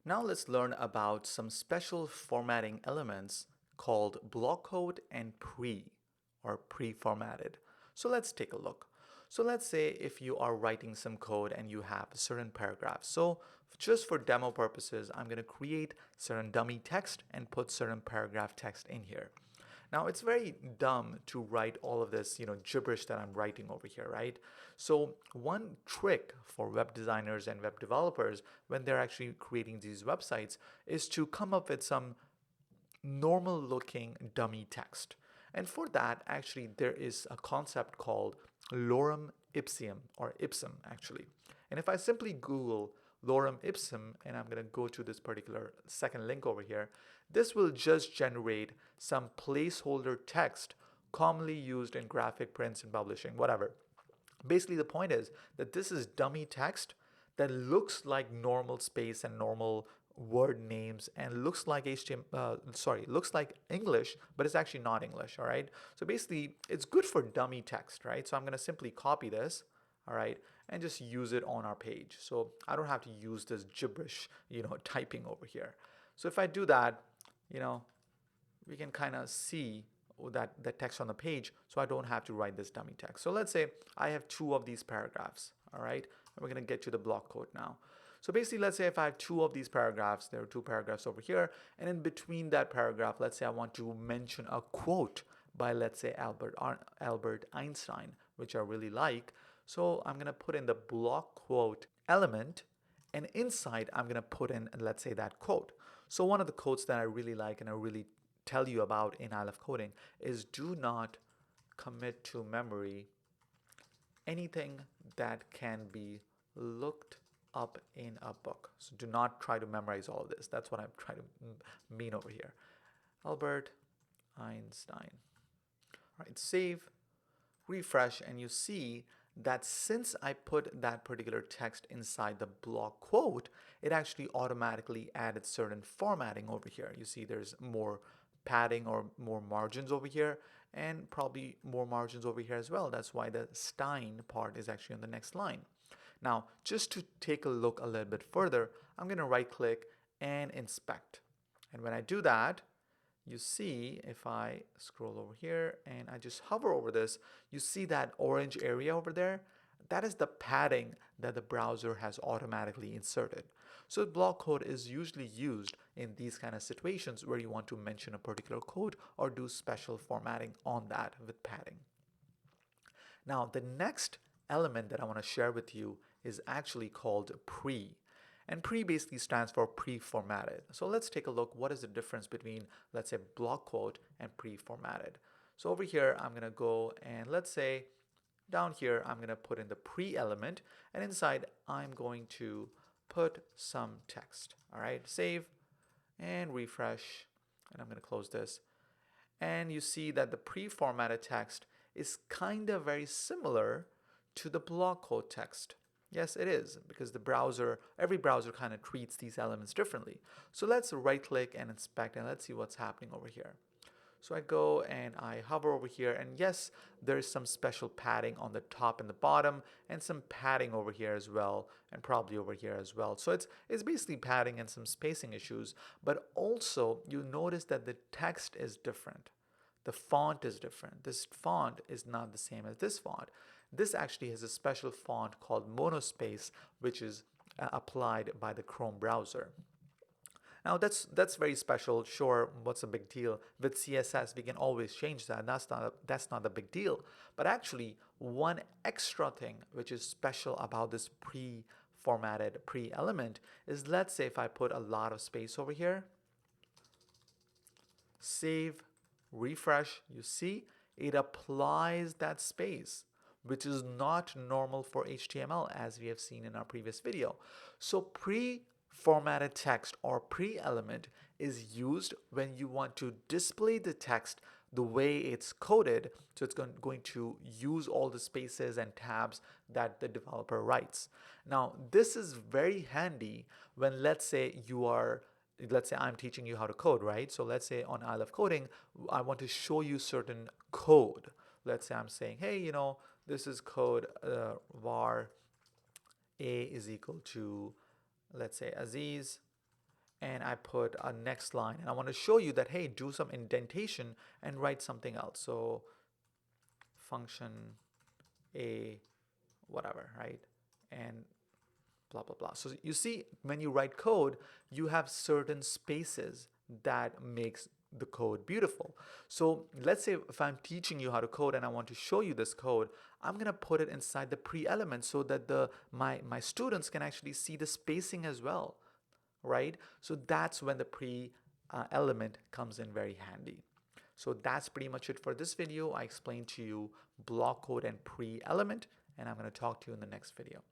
Now let's learn about some special formatting elements called Blockquote and Pre, or pre-formatted. So let's take a look. So let's say if you are writing some code and you have certain paragraphs. So just for demo purposes, I'm going to create certain dummy text and put certain paragraph text in here. Now it's very dumb to write all of this, gibberish that I'm writing over here, right? So one trick for web designers and web developers when they're actually creating these websites is to come up with some normal looking dummy text. And for that, actually, there is a concept called lorem ipsum, or ipsum actually. And if I simply Google lorem ipsum and I'm going to go to this particular second link over here, this will just generate some placeholder text commonly used in graphic prints and publishing, whatever. Basically, the point is that this is dummy text that looks like normal space and normal word names and looks like looks like English, but it's actually not English, all right? So basically, it's good for dummy text, right? So I'm going to simply copy this, all right, and just use it on our page. So I don't have to use this gibberish, typing over here. So if I do that, you know, we can kind of see that text on the page, so I don't have to write this dummy text. So let's say I have two of these paragraphs, all right? And we're going to get to the block quote now. So basically, let's say if I have two of these paragraphs, there are two paragraphs over here, and in between that paragraph, let's say I want to mention a quote by, let's say, Albert Einstein, which I really like. So I'm going to put in the block quote element, and inside I'm going to put in, let's say, that quote. So one of the quotes that I really like and I really tell you about in iLoveCoding is do not commit to memory anything that can be looked up in a book. So do not try to memorize all of this. That's what I'm trying to mean over here. Albert Einstein. All right, save, refresh, and you see that since I put that particular text inside the block quote, it actually automatically added certain formatting over here. You see there's more padding or more margins over here and probably more margins over here as well. That's why the Stein part is actually on the next line. Now, just to take a look a little bit further, I'm going to right click and inspect. And when I do that, you see if I scroll over here and I just hover over this, you see that orange area over there? That is the padding that the browser has automatically inserted. So block code is usually used in these kind of situations where you want to mention a particular code or do special formatting on that with padding. Now, the next element that I want to share with you is actually called pre. And pre basically stands for pre-formatted. So let's take a look. What is the difference between, let's say, block quote and pre-formatted? So over here, I'm going to go and let's say down here, I'm going to put in the pre element, and inside, I'm going to put some text. All right, save and refresh, and I'm going to close this. And you see that the pre-formatted text is kind of very similar to the block quote text. Yes, it is, because every browser kind of treats these elements differently. So let's right click and inspect, and let's see what's happening over here. So I go and I hover over here, and yes, there's some special padding on the top and the bottom, and some padding over here as well, and probably over here as well. So it's basically padding and some spacing issues, but also you notice that the text is different. The font is different. This font is not the same as this font. This actually has a special font called monospace, which is applied by the Chrome browser. Now that's very special. Sure, what's a big deal? With CSS, we can always change that. That's not a big deal. But actually, one extra thing which is special about this pre-formatted pre-element is, let's say if I put a lot of space over here, save, refresh, you see it applies that space, which is not normal for HTML, as we have seen in our previous video. So pre-formatted text or pre-element is used when you want to display the text the way it's coded, so it's going to use all the spaces and tabs that the developer writes. Now, this is very handy when, let's say I'm teaching you how to code, right? So let's say on iLoveCoding, I want to show you certain code. Let's say I'm saying, hey, this is code var a is equal to, let's say, Aziz, and I put a next line, and I want to show you that, hey, do some indentation and write something else. So function a whatever, right? And blah, blah, blah. So you see, when you write code, you have certain spaces that makes the code beautiful. So let's say if I'm teaching you how to code and I want to show you this code, I'm going to put it inside the pre element so that my students can actually see the spacing as well, right? So that's when the pre element comes in very handy. So that's pretty much it for this video. I explained to you block quote and pre element, and I'm going to talk to you in the next video.